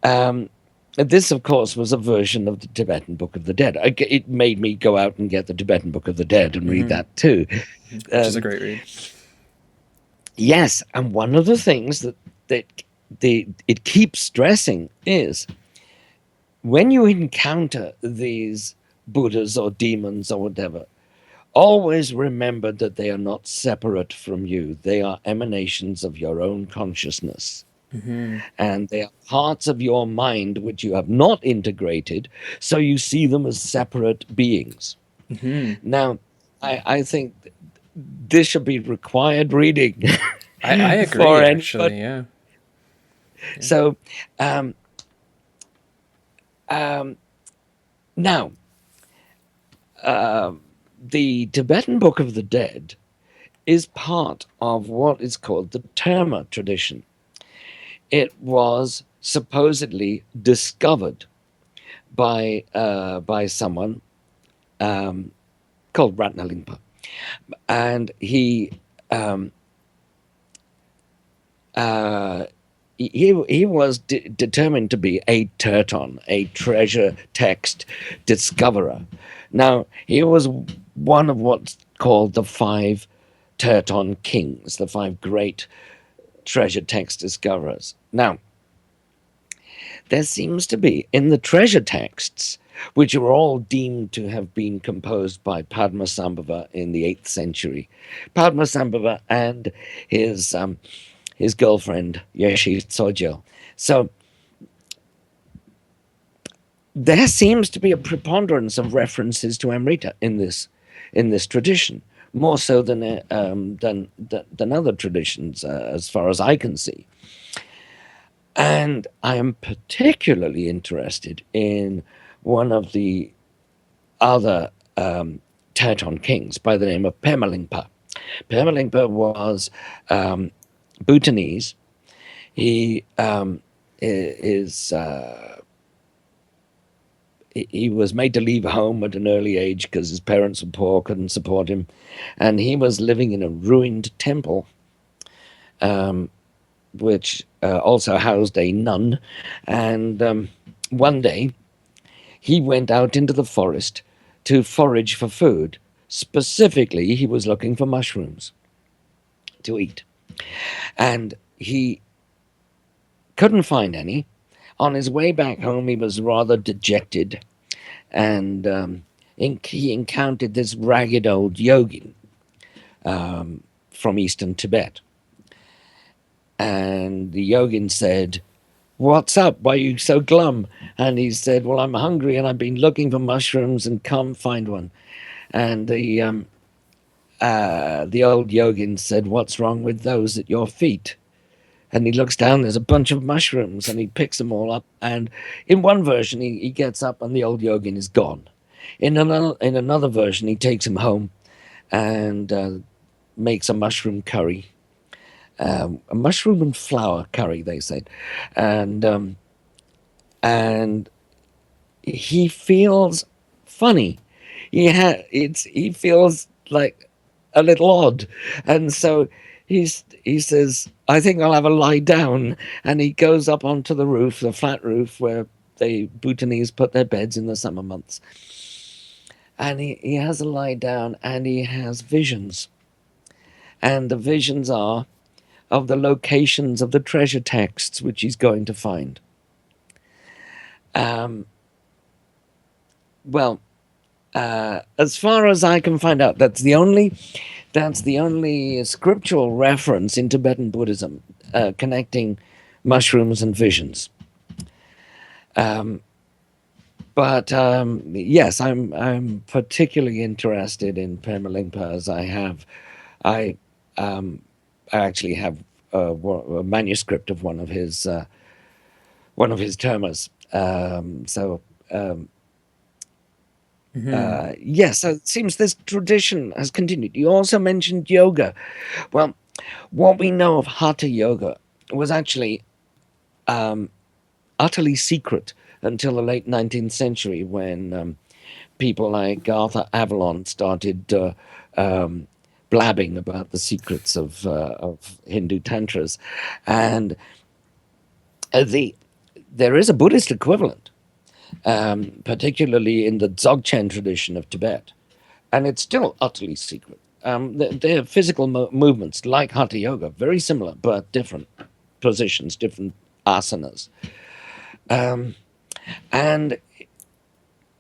um, this, of course, was a version of the Tibetan Book of the Dead. It made me go out and get the Tibetan Book of the Dead and read Hmm. that too. Which is a Um, great read. yes, and one of the things that it keeps stressing is when you encounter these Buddhas or demons or whatever, always remember that they are not separate from you. They are emanations of your own consciousness. Hmm. And they are parts of your mind which you have not integrated, so you see them as separate beings. Hmm. Now, I think this should be required reading I for agree, anybody. actually. Yeah. Yeah. So, um, um, now, the Tibetan Book of the Dead is part of what is called the Terma tradition. It was supposedly discovered by someone called Ratnalingpa, and um, uh, he was determined to be a terton, a treasure text discoverer. Now he was one of what's called the five Teton kings, the 5 great treasure text discoverers. Now, there seems to be, in the treasure texts, which are all deemed to have been composed by Padmasambhava in the 8th century, Padmasambhava and his girlfriend, Yeshi Tsogyal. So there seems to be a preponderance of references to Amrita in this tradition, more so than other traditions, as far as I can see. And I am particularly interested in one of the other Teton kings by the name of Pemalingpa. Pemalingpa was Bhutanese. He he was made to leave home at an early age because his parents were poor, couldn't support him, and he was living in a ruined temple, which also housed a nun. And one day he went out into the forest to forage for food. Specifically, he was looking for mushrooms to eat, and he couldn't find any. On his way back home, he was rather dejected, and he encountered this ragged old yogin from eastern Tibet. And the yogin said, "What's up? Why are you so glum?" And he said, "Well, I'm hungry and I've been looking for mushrooms and can't find one." And the old yogin said, "What's wrong with those at your feet?" And he looks down, there's a bunch of mushrooms, and he picks them all up. And in one version, he gets up and the old yogin is gone. In another version, he takes him home and makes a mushroom curry. A mushroom and flour curry, they said. And he feels funny. He feels like a little odd. And so he says, "I think I'll have a lie down." And he goes up onto the roof, the flat roof where the Bhutanese put their beds in the summer months. And he has a lie down and he has visions. And the visions are of the locations of the treasure texts which he's going to find. As far as I can find out, that's the only scriptural reference in Tibetan Buddhism connecting mushrooms and visions. Yes, I'm particularly interested in Pemalingpa, as I actually have a manuscript of one of his termas. Yes, so it seems this tradition has continued. You also mentioned yoga. Well, what we know of Hatha yoga was actually utterly secret until the late 19th century, when people like Arthur Avalon started blabbing about the secrets of Hindu tantras. And there is a Buddhist equivalent, particularly in the Dzogchen tradition of Tibet, and it's still utterly secret. They're physical movements like Hatha yoga, very similar, but different positions, different asanas. And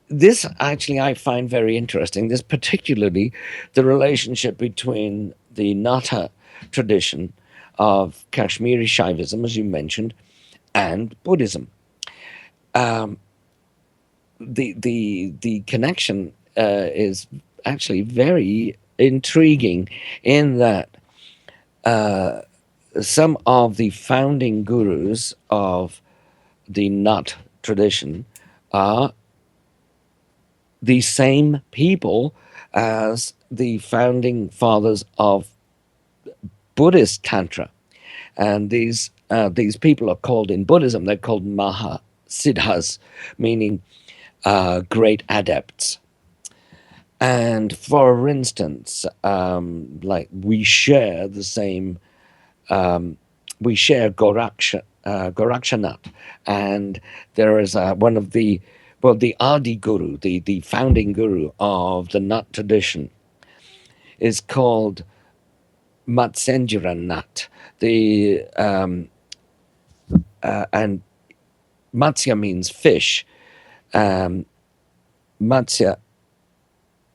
this actually I find very interesting, this particularly the relationship between the Natha tradition of Kashmiri Shaivism, as you mentioned, and Buddhism. The connection is actually very intriguing, in that some of the founding gurus of the Nat tradition are the same people as the founding fathers of Buddhist Tantra. And these people are called, in Buddhism, they're called Mahasiddhas, meaning great adepts. And for instance, like we share the same, we share Gorakshanath, and there is one of the Adi Guru, the founding guru of the Nat tradition, is called Matsenjira nut. And Matsya means fish. Matsya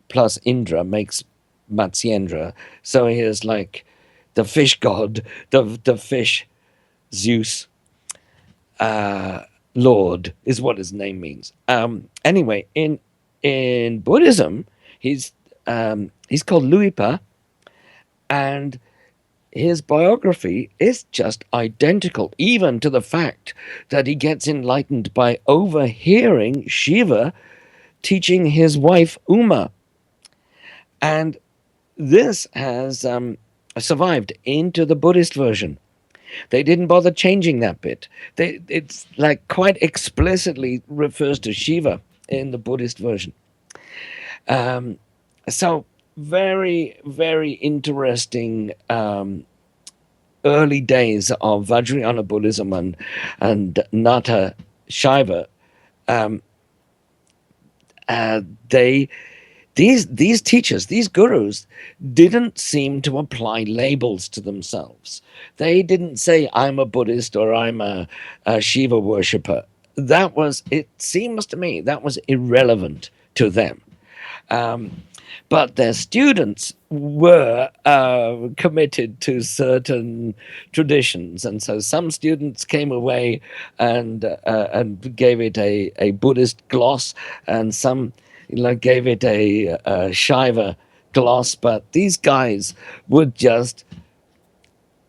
plus Indra makes Matsyendra. So he is like the fish god, the fish Zeus Lord is what his name means. Anyway, in Buddhism, he's called Luipa, and his biography is just identical, even to the fact that he gets enlightened by overhearing Shiva teaching his wife Uma. And this has survived into the Buddhist version. They didn't bother changing that bit. It's like quite explicitly refers to Shiva in the Buddhist version. So very, very interesting early days of Vajrayana Buddhism and Nata Shaiva. These teachers, these gurus, didn't seem to apply labels to themselves. They didn't say, I'm a Buddhist or I'm a Shiva worshipper. It seems to me, that was irrelevant to them. But their students were committed to certain traditions. And so some students came away and gave it a Buddhist gloss, and some gave it a Shiva gloss. But these guys were just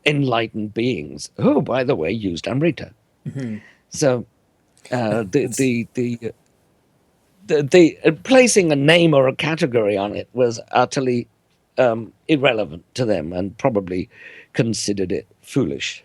enlightened beings who, by the way, used Amrita. Mm-hmm. So the placing a name or a category on it was utterly irrelevant to them, and probably considered it foolish.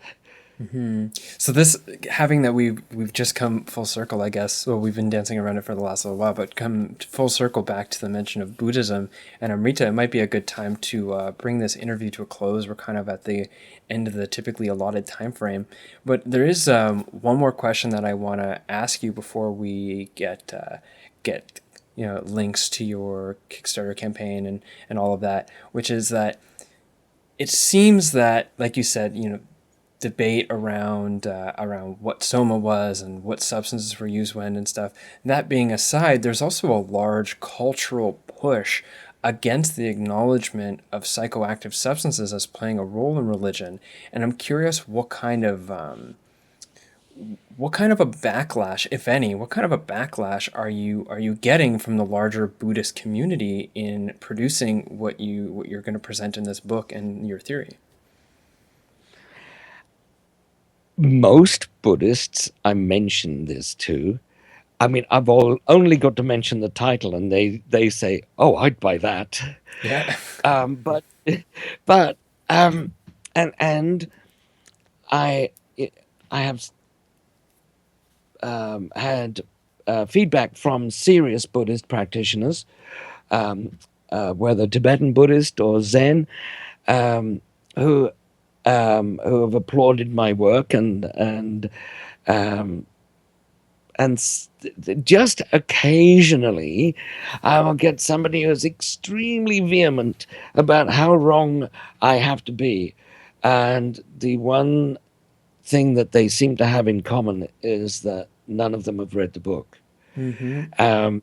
Mm-hmm. So this, having that we've just come full circle, I guess. Well, we've been dancing around it for the last little while, but come full circle back to the mention of Buddhism and Amrita. It might be a good time to bring this interview to a close. We're kind of at the end of the typically allotted time frame, but there is one more question that I want to ask you before we get links to your Kickstarter campaign and all of that, which is that it seems that, like you said, debate around what Soma was and what substances were used when and stuff. That being aside, there's also a large cultural push against the acknowledgement of psychoactive substances as playing a role in religion. And I'm curious what kind of a backlash, if any, are you getting from the larger Buddhist community in producing what you're going to present in this book and your theory? Most Buddhists I mention this to, I mean, I've only got to mention the title, and they say, "Oh, I'd buy that." Yeah. But and I have had feedback from serious Buddhist practitioners, whether Tibetan Buddhist or Zen, who have applauded my work and just occasionally I will get somebody who's extremely vehement about how wrong I have to be. And the one thing that they seem to have in common is that none of them have read the book. Mm-hmm.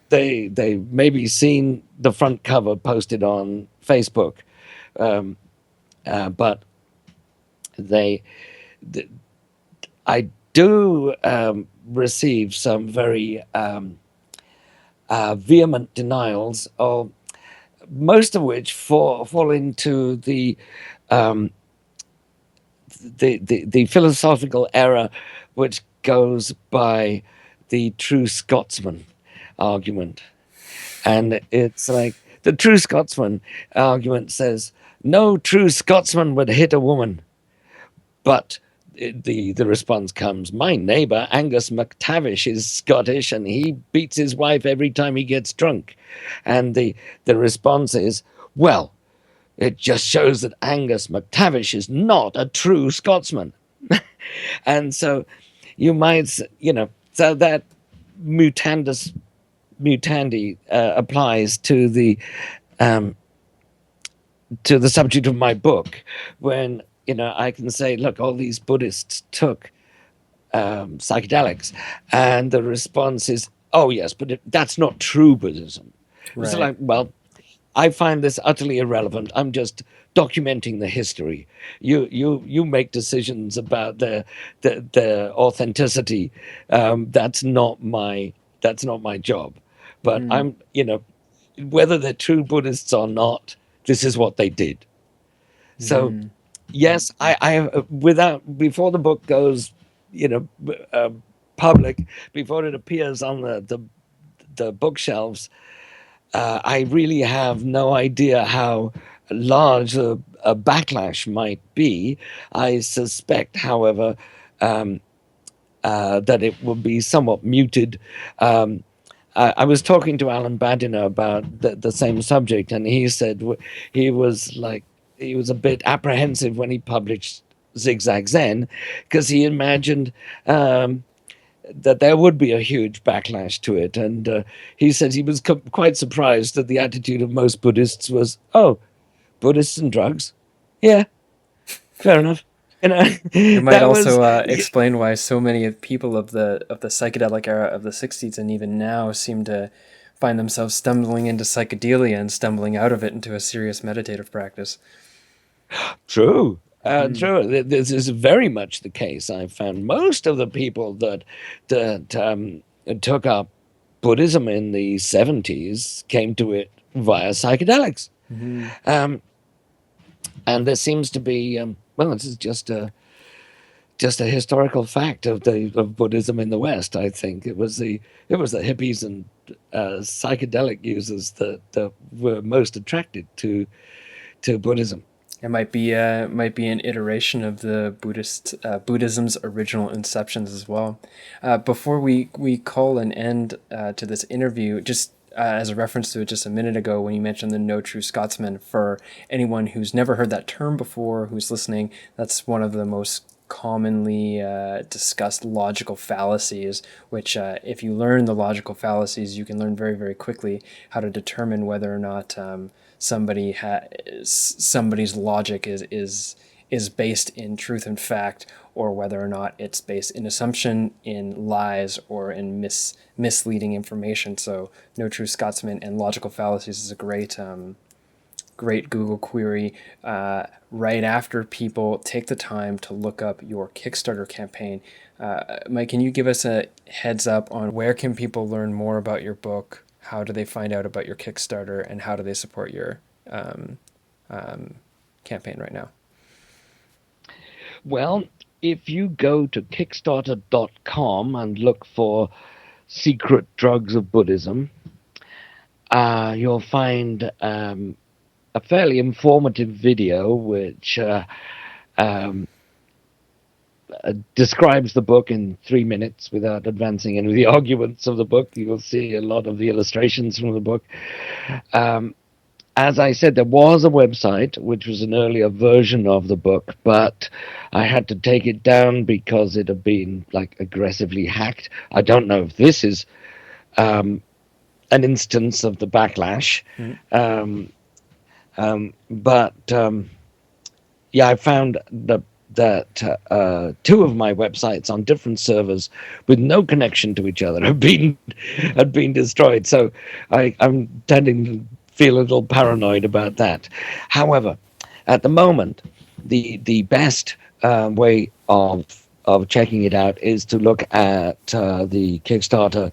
They maybe seen the front cover posted on Facebook, but I do receive some very vehement denials, of most of which fall into the philosophical error which goes by the true Scotsman argument. And it's like the true Scotsman argument says, no true Scotsman would hit a woman. But the response comes, my neighbor Angus MacTavish is Scottish and he beats his wife every time he gets drunk. And the response is, well, it just shows that Angus MacTavish is not a true Scotsman. And so you might, so that mutandi applies to the to the subject of my book, when I can say, look, all these Buddhists took psychedelics, and the response is, oh yes, but that's not true Buddhism. It's Right. like, well, I find this utterly irrelevant. I'm just documenting the history. You make decisions about the authenticity. That's not my job. But Mm-hmm. I'm, whether they're true Buddhists or not, this is what they did. So Mm-hmm. yes, I without before the book goes, you know, public, before it appears on the bookshelves, I really have no idea how large a backlash might be. I suspect, however, that it will be somewhat muted. I was talking to Alan Badiner about the same subject, and he said he was like he was a bit apprehensive when he published Zigzag Zen, because he imagined that there would be a huge backlash to it, and he said he was quite surprised that the attitude of most Buddhists was, "Oh, Buddhists and drugs, yeah, fair enough." You know, It might that was. also explain why so many of people of the psychedelic era of the '60s and even now seem to find themselves stumbling into psychedelia and stumbling out of it into a serious meditative practice. True. Hmm. True. This is very much the case. I found most of the people that took up Buddhism in the 70s came to it via psychedelics. Hmm. Um, and there seems to be, well, this is just a historical fact of Buddhism in the West. I think it was the hippies and psychedelic users that were most attracted to Buddhism. It might be an iteration of the Buddhism's original inceptions as well. Before we call an end to this interview, just as a reference to it just a minute ago when you mentioned the No True Scotsman, for anyone who's never heard that term before, who's listening, that's one of the most commonly discussed logical fallacies, which if you learn the logical fallacies, you can learn very, very quickly how to determine whether or not somebody's logic is based in truth and fact, or whether or not it's based in assumption, in lies, or in misleading information. So, No True Scotsman and Logical Fallacies is a great Google query right after people take the time to look up your Kickstarter campaign. Mike, can you give us a heads up on where can people learn more about your book? How do they find out about your Kickstarter, and how do they support your um, um, campaign right now? Well, if you go to Kickstarter.com and look for Secret Drugs of Buddhism, you'll find a fairly informative video which um, describes the book in 3 minutes without advancing any of the arguments of the book. You'll see a lot of the illustrations from the book. Um, as I said, there was a website which was an earlier version of the book, but I had to take it down because it had been like aggressively hacked. I don't know if this is um, an instance of the backlash, Mm. um, but yeah, I found that two of my websites on different servers with no connection to each other had been destroyed. So I'm tending to feel a little paranoid about that. However, at the moment, the best way of checking it out is to look at the Kickstarter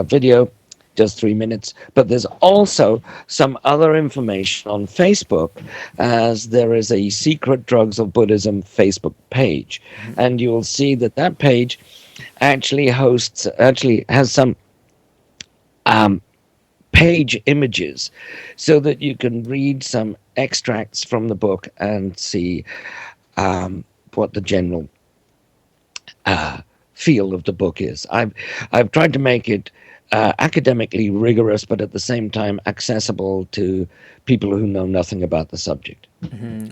video, just 3 minutes. But there's also some other information on Facebook, as there is a Secret Drugs of Buddhism Facebook page. Mhm. And you'll see that page actually has some um, page images so that you can read some extracts from the book and see what the general feel of the book is. I've tried to make it academically rigorous, but at the same time accessible to people who know nothing about the subject.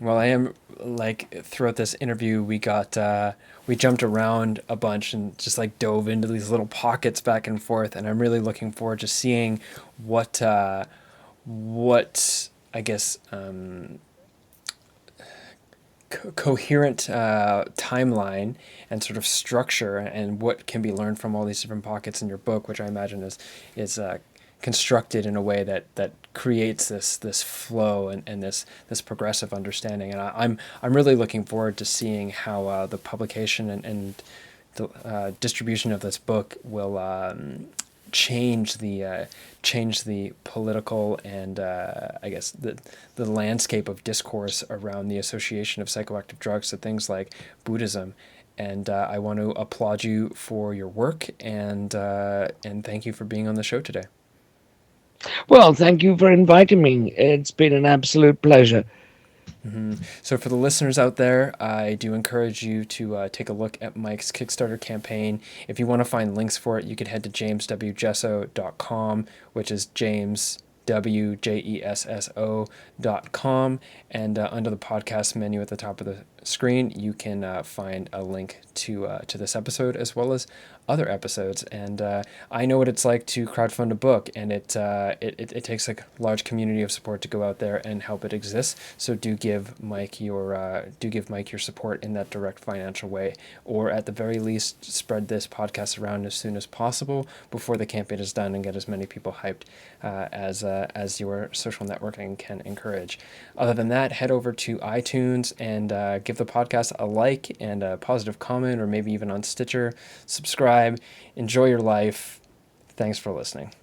Well, I am like throughout this interview, we jumped around a bunch and just like dove into these little pockets back and forth, and I'm really looking forward to seeing what what I guess, coherent timeline and sort of structure and what can be learned from all these different pockets in your book, which I imagine is constructed in a way that creates this flow and this progressive understanding. And I'm really looking forward to seeing how the publication and the distribution of this book will change the political and I guess the landscape of discourse around the association of psychoactive drugs to things like Buddhism. And I want to applaud you for your work and thank you for being on the show today. Well, thank you for inviting me. It's been an absolute pleasure. So for the listeners out there, I do encourage you to take a look at Mike's Kickstarter campaign. If you want to find links for it, you could head to jameswjesso.com, which is jameswjesso.com. And under the podcast menu at the top of the screen, you can find a link to this episode as well as other episodes. And I know what it's like to crowdfund a book, and it takes a large community of support to go out there and help it exist. So do give Mike your support in that direct financial way, or at the very least, spread this podcast around as soon as possible before the campaign is done, and get as many people hyped as your social networking can encourage. Other than that, head over to iTunes and give the podcast a like and a positive comment, or maybe even on Stitcher. Subscribe. Enjoy your life. Thanks for listening.